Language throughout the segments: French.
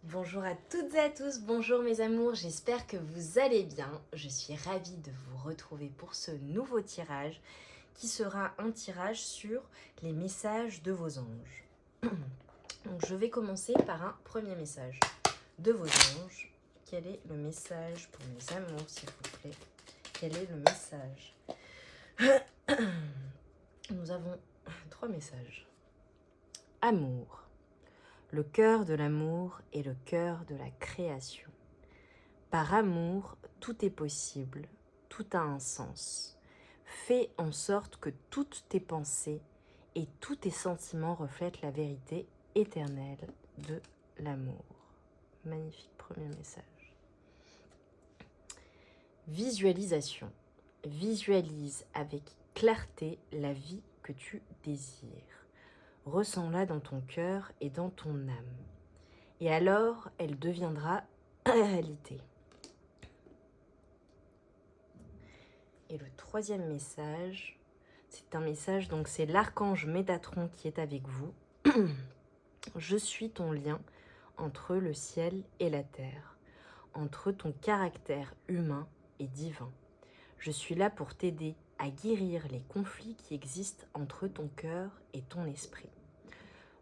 Bonjour à toutes et à tous, bonjour mes amours, j'espère que vous allez bien. Je suis ravie de vous retrouver pour ce nouveau tirage qui sera un tirage sur les messages de vos anges. Donc je vais commencer par un premier message de vos anges. Quel est le message pour mes amours s'il vous plaît? Quel est le message? Nous avons 3 messages. Amour. Le cœur de l'amour est le cœur de la création. Par amour, tout est possible, tout a un sens. Fais en sorte que toutes tes pensées et tous tes sentiments reflètent la vérité éternelle de l'amour. Magnifique premier message. Visualisation. Visualise avec clarté la vie que tu désires. Ressens-la dans ton cœur et dans ton âme. Et alors, elle deviendra réalité. Et le troisième message, c'est un message, donc c'est l'archange Métatron qui est avec vous. Je suis ton lien entre le ciel et la terre, entre ton caractère humain et divin. Je suis là pour t'aider à guérir les conflits qui existent entre ton cœur et ton esprit.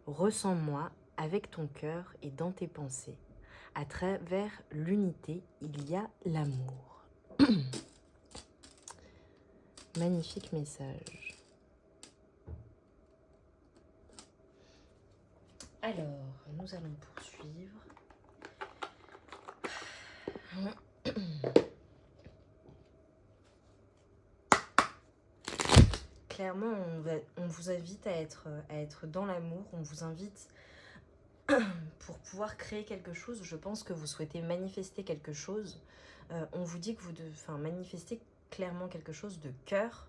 Ressens-moi avec ton cœur et dans tes pensées. À travers l'unité, il y a l'amour. Magnifique message. Alors, nous allons poursuivre. Clairement, on vous invite à être dans l'amour. On vous invite pour pouvoir créer quelque chose. Je pense que vous souhaitez manifester quelque chose. On vous dit que vous devez manifester clairement quelque chose de cœur.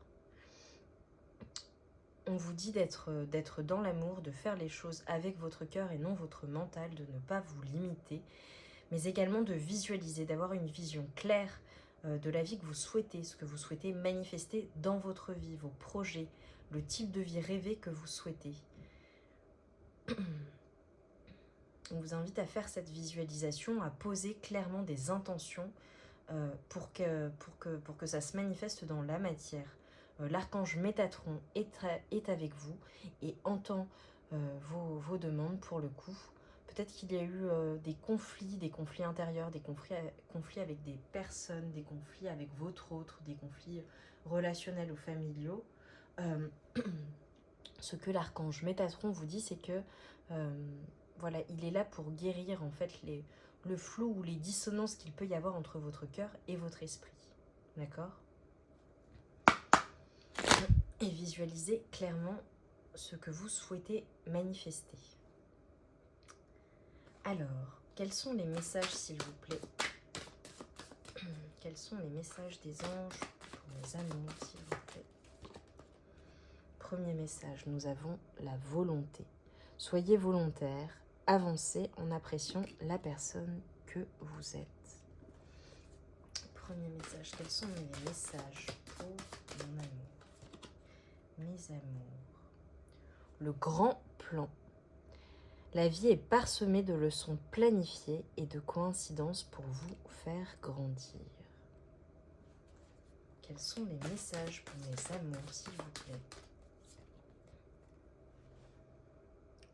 On vous dit d'être dans l'amour, de faire les choses avec votre cœur et non votre mental, de ne pas vous limiter, mais également de visualiser, d'avoir une vision claire de la vie que vous souhaitez, ce que vous souhaitez manifester dans votre vie, vos projets, le type de vie rêvé que vous souhaitez. On vous invite à faire cette visualisation, à poser clairement des intentions pour que ça se manifeste dans la matière. L'archange Métatron est avec vous et entend vos demandes pour le coup. Peut-être qu'il y a eu des conflits intérieurs, des conflits avec des personnes, des conflits avec votre autre, des conflits relationnels ou familiaux. Ce que l'archange Métatron vous dit, c'est que voilà, il est là pour guérir en fait le flou ou les dissonances qu'il peut y avoir entre votre cœur et votre esprit. D'accord ? Et visualisez clairement ce que vous souhaitez manifester. Alors, quels sont les messages, s'il vous plaît? Quels sont les messages des anges pour mes amours, s'il vous plaît? Premier message, nous avons la volonté. Soyez volontaire, avancez en appréciant la personne que vous êtes. Premier message, quels sont mes messages pour mon amour? Mes amours. Le grand plan. La vie est parsemée de leçons planifiées et de coïncidences pour vous faire grandir. Quels sont les messages pour mes amours, s'il vous plaît?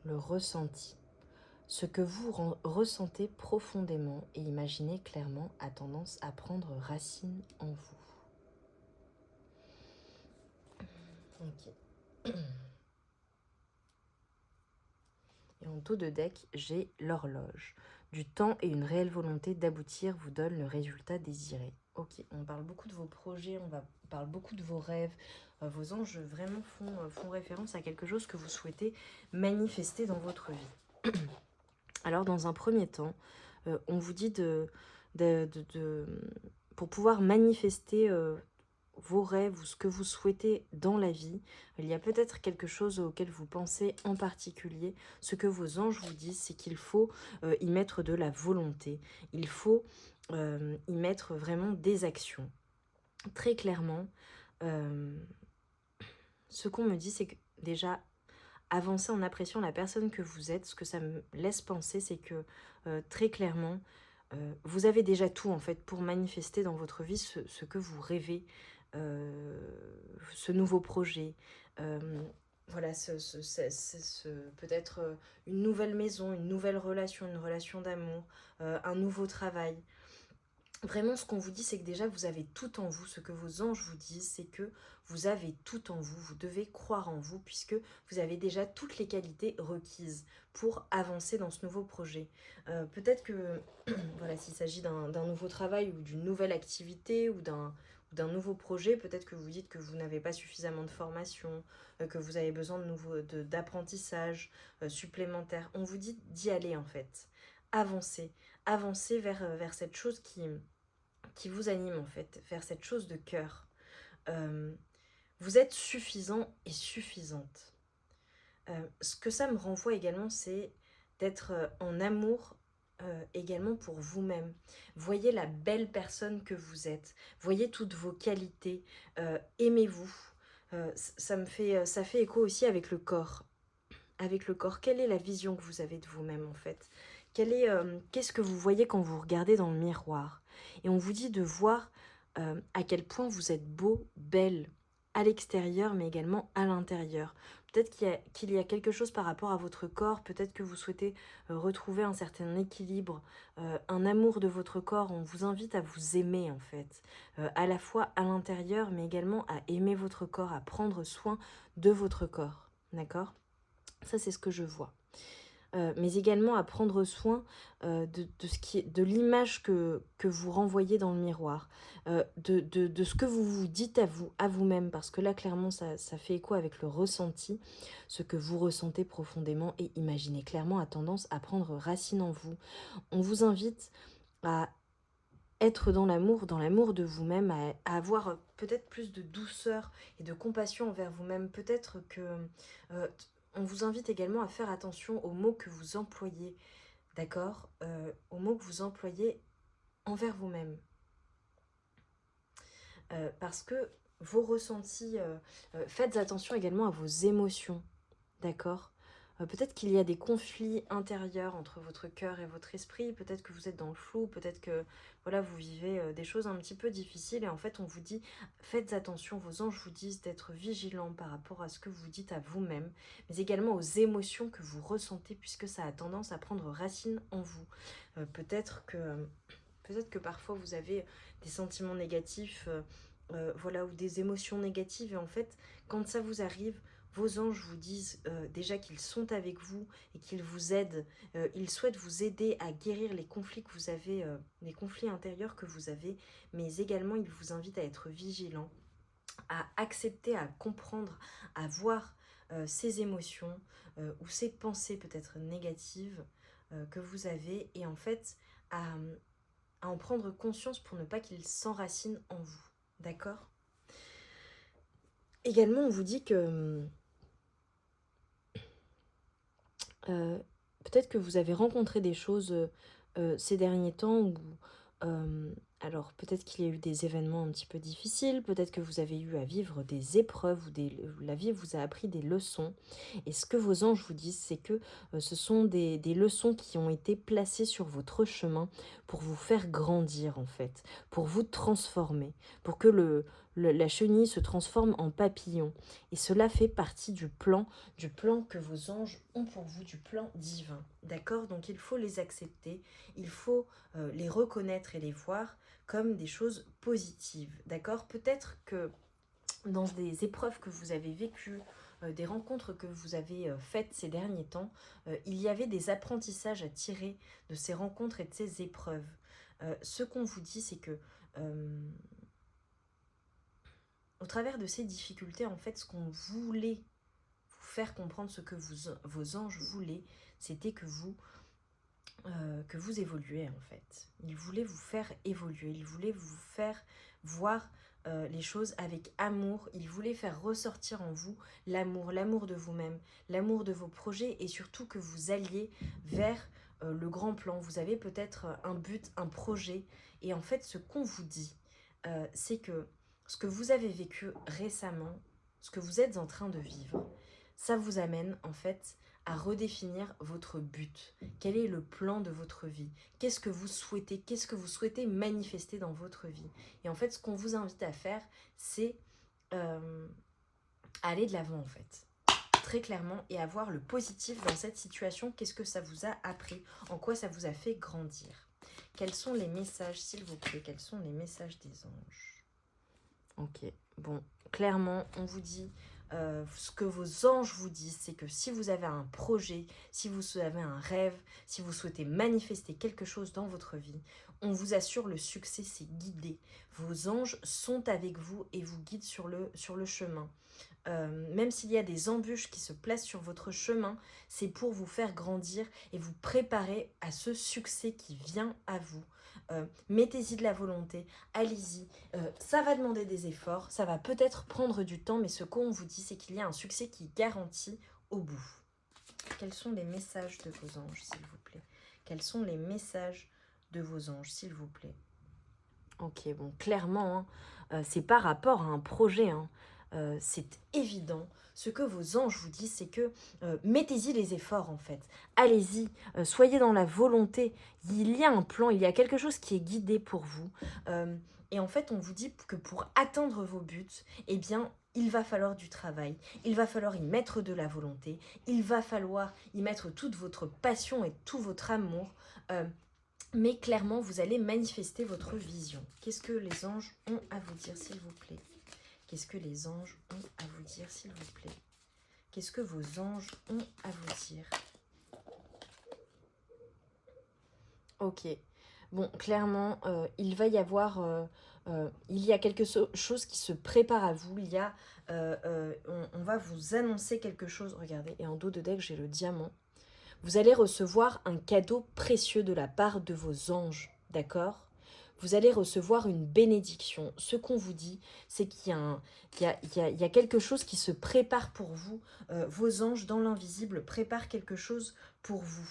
Le ressenti. Ce que vous ressentez profondément et imaginez clairement a tendance à prendre racine en vous. Ok. Et en dos de deck, j'ai l'horloge. Du temps et une réelle volonté d'aboutir vous donne le résultat désiré. Ok, on parle beaucoup de vos projets, on parle beaucoup de vos rêves. Vos anges vraiment font référence à quelque chose que vous souhaitez manifester dans votre vie. Alors, dans un premier temps, on vous dit pour pouvoir manifester vos rêves ou ce que vous souhaitez dans la vie, il y a peut-être quelque chose auquel vous pensez en particulier. Ce que vos anges vous disent, c'est qu'il faut y mettre de la volonté. Il faut y mettre vraiment des actions. Très clairement, ce qu'on me dit, c'est que déjà, avancez en appréciant la personne que vous êtes. Ce que ça me laisse penser, c'est que très clairement, vous avez déjà tout en fait pour manifester dans votre vie ce que vous rêvez, ce nouveau projet. Voilà, peut-être une nouvelle maison, une nouvelle relation, une relation d'amour, un nouveau travail. Vraiment, ce qu'on vous dit, c'est que déjà, vous avez tout en vous. Ce que vos anges vous disent, c'est que vous avez tout en vous. Vous devez croire en vous, puisque vous avez déjà toutes les qualités requises pour avancer dans ce nouveau projet. Peut-être que, voilà, s'il s'agit d'un nouveau travail ou d'une nouvelle activité ou d'un nouveau projet, peut-être que vous dites que vous n'avez pas suffisamment de formation, que vous avez besoin d'apprentissage supplémentaire. On vous dit d'y aller, en fait. Avancez vers cette chose qui vous anime en fait, vers cette chose de cœur. Vous êtes suffisant et suffisante. Ce que ça me renvoie également, c'est d'être en amour également pour vous-même. Voyez la belle personne que vous êtes. Voyez toutes vos qualités. Aimez-vous. Ça fait écho aussi avec le corps. Avec le corps, quelle est la vision que vous avez de vous-même en fait? Qu'est-ce que vous voyez quand vous regardez dans le miroir? Et on vous dit de voir à quel point vous êtes beau, belle, à l'extérieur, mais également à l'intérieur. Peut-être qu'il y a quelque chose par rapport à votre corps, peut-être que vous souhaitez retrouver un certain équilibre, un amour de votre corps. On vous invite à vous aimer en fait, à la fois à l'intérieur, mais également à aimer votre corps, à prendre soin de votre corps, d'accord? Ça, c'est ce que je vois. Mais également à prendre soin de l'image que vous renvoyez dans le miroir, de ce que vous vous dites à vous-même, parce que là, clairement, ça fait écho avec le ressenti, ce que vous ressentez profondément, et imaginez clairement a tendance à prendre racine en vous. On vous invite à être dans l'amour de vous-même, à avoir peut-être plus de douceur et de compassion envers vous-même. Peut-être que on vous invite également à faire attention aux mots que vous employez, d'accord, aux mots que vous employez envers vous-même. Parce que vos ressentis, faites attention également à vos émotions, d'accord. Peut-être qu'il y a des conflits intérieurs entre votre cœur et votre esprit, peut-être que vous êtes dans le flou, peut-être que voilà, vous vivez des choses un petit peu difficiles et en fait on vous dit faites attention, vos anges vous disent d'être vigilants par rapport à ce que vous dites à vous-même, mais également aux émotions que vous ressentez puisque ça a tendance à prendre racine en vous. Peut-être que parfois vous avez des sentiments négatifs, voilà, ou des émotions négatives et en fait quand ça vous arrive, vos anges vous disent déjà qu'ils sont avec vous et qu'ils vous aident. Ils souhaitent vous aider à guérir les conflits que vous avez, les conflits intérieurs que vous avez, mais également ils vous invitent à être vigilants, à accepter, à comprendre, à voir ces émotions ou ces pensées peut-être négatives que vous avez et en fait à en prendre conscience pour ne pas qu'ils s'enracinent en vous. D'accord ? Également, on vous dit que peut-être que vous avez rencontré des choses ces derniers temps où, alors peut-être qu'il y a eu des événements un petit peu difficiles, peut-être que vous avez eu à vivre des épreuves ou la vie vous a appris des leçons. Et ce que vos anges vous disent, c'est que ce sont des leçons qui ont été placées sur votre chemin pour vous faire grandir en fait, pour vous transformer, pour que la chenille se transforme en papillon. Et cela fait partie du plan que vos anges ont pour vous, du plan divin. D'accord ? Donc il faut les accepter, il faut les reconnaître et les voir comme des choses positives. D'accord ? Peut-être que dans des épreuves que vous avez vécues, des rencontres que vous avez faites ces derniers temps, il y avait des apprentissages à tirer de ces rencontres et de ces épreuves. Ce qu'on vous dit, c'est que au travers de ces difficultés, en fait, ce qu'on voulait vous faire comprendre, ce que vos anges voulaient, c'était que vous évoluez en fait. Ils voulaient vous faire évoluer, ils voulaient vous faire voir les choses avec amour, ils voulaient faire ressortir en vous l'amour de vous-même, l'amour de vos projets et surtout que vous alliez vers le grand plan. Vous avez peut-être un but, un projet et en fait ce qu'on vous dit, c'est que ce que vous avez vécu récemment, ce que vous êtes en train de vivre, ça vous amène en fait à redéfinir votre but. Quel est le plan de votre vie? Qu'est-ce que vous souhaitez? Qu'est-ce que vous souhaitez manifester dans votre vie? Et en fait, ce qu'on vous invite à faire, c'est aller de l'avant en fait. Très clairement, et avoir le positif dans cette situation. Qu'est-ce que ça vous a appris? En quoi ça vous a fait grandir? Quels sont les messages, s'il vous plaît? Quels sont les messages des anges? Ok, bon, clairement, on vous dit... ce que vos anges vous disent, c'est que si vous avez un projet, si vous avez un rêve, si vous souhaitez manifester quelque chose dans votre vie, on vous assure le succès, c'est guidé. Vos anges sont avec vous et vous guident sur le chemin. Même s'il y a des embûches qui se placent sur votre chemin, c'est pour vous faire grandir et vous préparer à ce succès qui vient à vous. Mettez-y de la volonté, allez-y. Ça va demander des efforts, ça va peut-être prendre du temps, mais ce qu'on vous dit, c'est qu'il y a un succès qui est garanti au bout. Quels sont les messages de vos anges, s'il vous plaît? Quels sont les messages de vos anges, s'il vous plaît? Ok, bon, clairement, c'est par rapport à un projet, c'est évident. Ce que vos anges vous disent, c'est que mettez-y les efforts en fait. Allez-y, soyez dans la volonté. Il y a un plan, il y a quelque chose qui est guidé pour vous. Et en fait, on vous dit que pour atteindre vos buts, eh bien, il va falloir du travail. Il va falloir y mettre de la volonté. Il va falloir y mettre toute votre passion et tout votre amour. Mais clairement, vous allez manifester votre vision. Qu'est-ce que les anges ont à vous dire, s'il vous plaît? Qu'est-ce que les anges ont à vous dire, s'il vous plaît? Qu'est-ce que vos anges ont à vous dire? Ok. Bon, clairement, il va y avoir... il y a quelque chose qui se prépare à vous. Il y a... on va vous annoncer quelque chose. Regardez, et en dos de deck, j'ai le diamant. Vous allez recevoir un cadeau précieux de la part de vos anges, d'accord? Vous allez recevoir une bénédiction. Ce qu'on vous dit, c'est qu'il y a quelque chose qui se prépare pour vous. Vos anges dans l'invisible préparent quelque chose pour vous.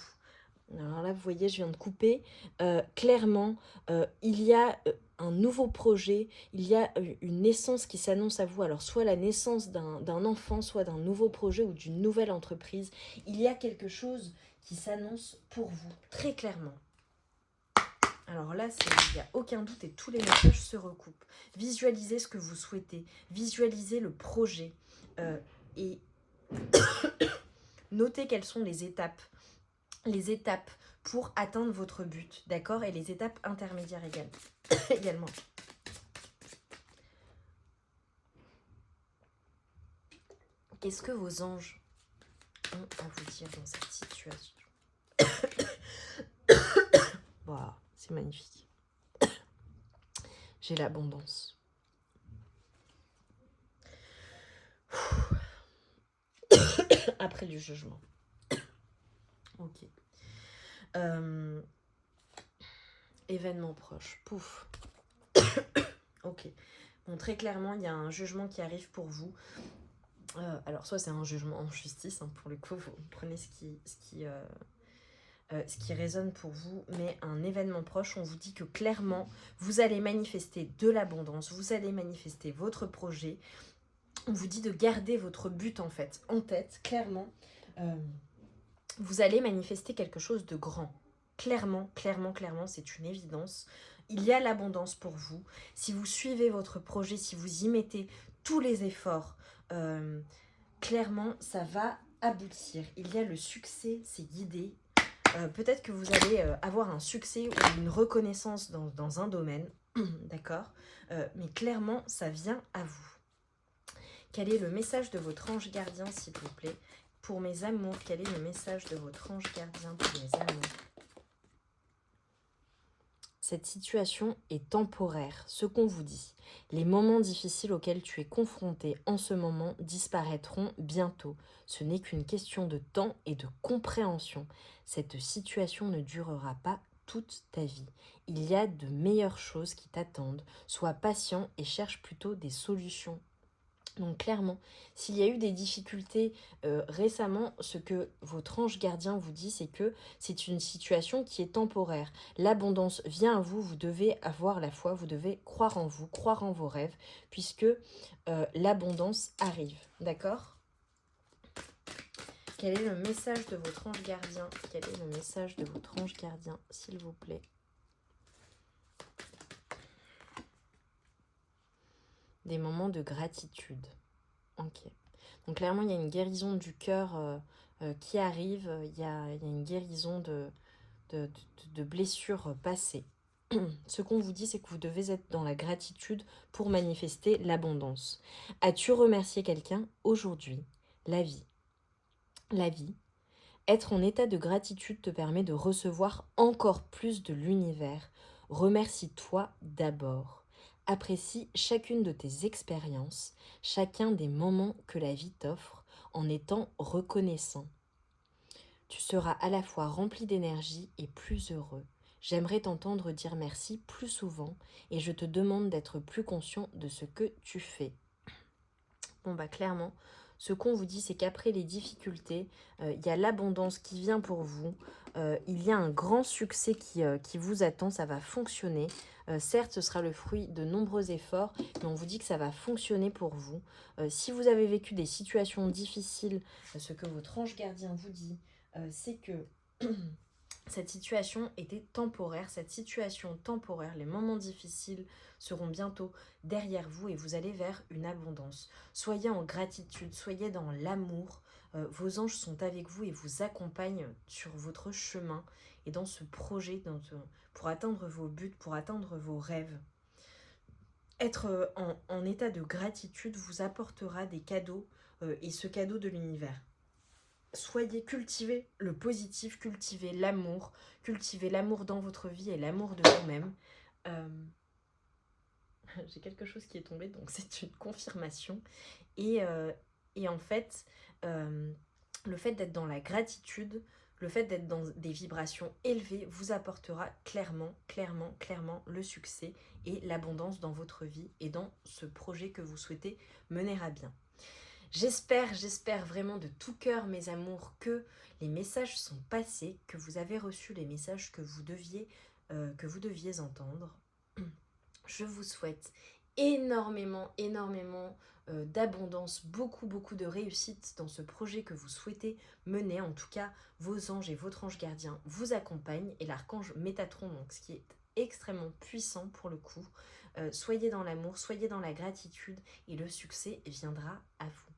Alors là, vous voyez, je viens de couper. Clairement, il y a un nouveau projet, il y a une naissance qui s'annonce à vous. Alors, soit la naissance d'un enfant, soit d'un nouveau projet ou d'une nouvelle entreprise. Il y a quelque chose qui s'annonce pour vous, très clairement. Alors là, il n'y a aucun doute et tous les messages se recoupent. Visualisez ce que vous souhaitez, visualisez le projet et notez quelles sont les étapes pour atteindre votre but, d'accord? Et les étapes intermédiaires également. Qu'est-ce que vos anges ont à vous dire dans cette situation? Wow, c'est magnifique. J'ai l'abondance. Après le jugement. Ok. Événement proche. Pouf. Ok. Bon, très clairement, il y a un jugement qui arrive pour vous. Alors, soit c'est un jugement en justice, pour le coup, vous prenez ce qui résonne pour vous, mais un événement proche, on vous dit que clairement, vous allez manifester de l'abondance, vous allez manifester votre projet. On vous dit de garder votre but en fait en tête, clairement. Vous allez manifester quelque chose de grand. Clairement, c'est une évidence. Il y a l'abondance pour vous. Si vous suivez votre projet, si vous y mettez tous les efforts, clairement, ça va aboutir. Il y a le succès, c'est guidé. Peut-être que vous allez avoir un succès ou une reconnaissance dans un domaine, d'accord? Mais clairement, ça vient à vous. Quel est le message de votre ange gardien, s'il vous plaît? Pour mes amours, quel est le message de votre ange gardien pour mes amours? Cette situation est temporaire, ce qu'on vous dit. Les moments difficiles auxquels tu es confronté en ce moment disparaîtront bientôt. Ce n'est qu'une question de temps et de compréhension. Cette situation ne durera pas toute ta vie. Il y a de meilleures choses qui t'attendent. Sois patient et cherche plutôt des solutions. Donc clairement, s'il y a eu des difficultés récemment, ce que votre ange gardien vous dit, c'est que c'est une situation qui est temporaire. L'abondance vient à vous, vous devez avoir la foi, vous devez croire en vous, croire en vos rêves, puisque l'abondance arrive, d'accord? Quel est le message de votre ange gardien? Quel est le message de votre ange gardien, s'il vous plaît? Des moments de gratitude. Ok. Donc clairement, il y a une guérison du cœur qui arrive. Il y a une guérison de blessures passées. Ce qu'on vous dit, c'est que vous devez être dans la gratitude pour manifester l'abondance. As-tu remercié quelqu'un aujourd'hui? La vie. La vie. Être en état de gratitude te permet de recevoir encore plus de l'univers. Remercie-toi d'abord. Apprécie chacune de tes expériences, chacun des moments que la vie t'offre en étant reconnaissant. Tu seras à la fois rempli d'énergie et plus heureux. J'aimerais t'entendre dire merci plus souvent et je te demande d'être plus conscient de ce que tu fais. Bon bah clairement, ce qu'on vous dit, c'est qu'après les difficultés, il y a l'abondance qui vient pour vous. Il y a un grand succès qui vous attend, ça va fonctionner. Certes, ce sera le fruit de nombreux efforts, mais on vous dit que ça va fonctionner pour vous. Si vous avez vécu des situations difficiles, ce que votre ange gardien vous dit, c'est que cette situation était temporaire. Cette situation temporaire, les moments difficiles seront bientôt derrière vous et vous allez vers une abondance. Soyez en gratitude, soyez dans l'amour. Vos anges sont avec vous et vous accompagnent sur votre chemin et dans ce projet pour atteindre vos buts, pour atteindre vos rêves. Être en état de gratitude vous apportera des cadeaux et ce cadeau de l'univers. Soyez, cultivez le positif, cultivez l'amour dans votre vie et l'amour de vous-même. J'ai quelque chose qui est tombé, donc c'est une confirmation. Et en fait, le fait d'être dans la gratitude, le fait d'être dans des vibrations élevées vous apportera clairement le succès et l'abondance dans votre vie et dans ce projet que vous souhaitez mener à bien. J'espère vraiment de tout cœur, mes amours, que les messages sont passés, que vous avez reçu les messages que vous deviez entendre. Je vous souhaite énormément d'abondance, beaucoup de réussite dans ce projet que vous souhaitez mener. En tout cas, vos anges et votre ange gardien vous accompagnent et l'archange Métatron, donc ce qui est extrêmement puissant pour le coup. Soyez dans l'amour, soyez dans la gratitude et le succès viendra à vous.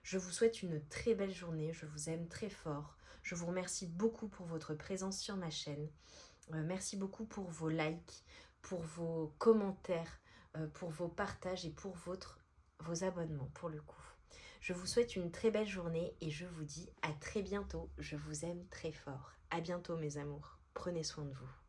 Je vous souhaite une très belle journée, je vous aime très fort. Je vous remercie beaucoup pour votre présence sur ma chaîne. Merci beaucoup pour vos likes, pour vos commentaires, pour vos partages et pour vos abonnements pour le coup. Je vous souhaite une très belle journée et je vous dis à très bientôt. Je vous aime très fort. À bientôt mes amours. Prenez soin de vous.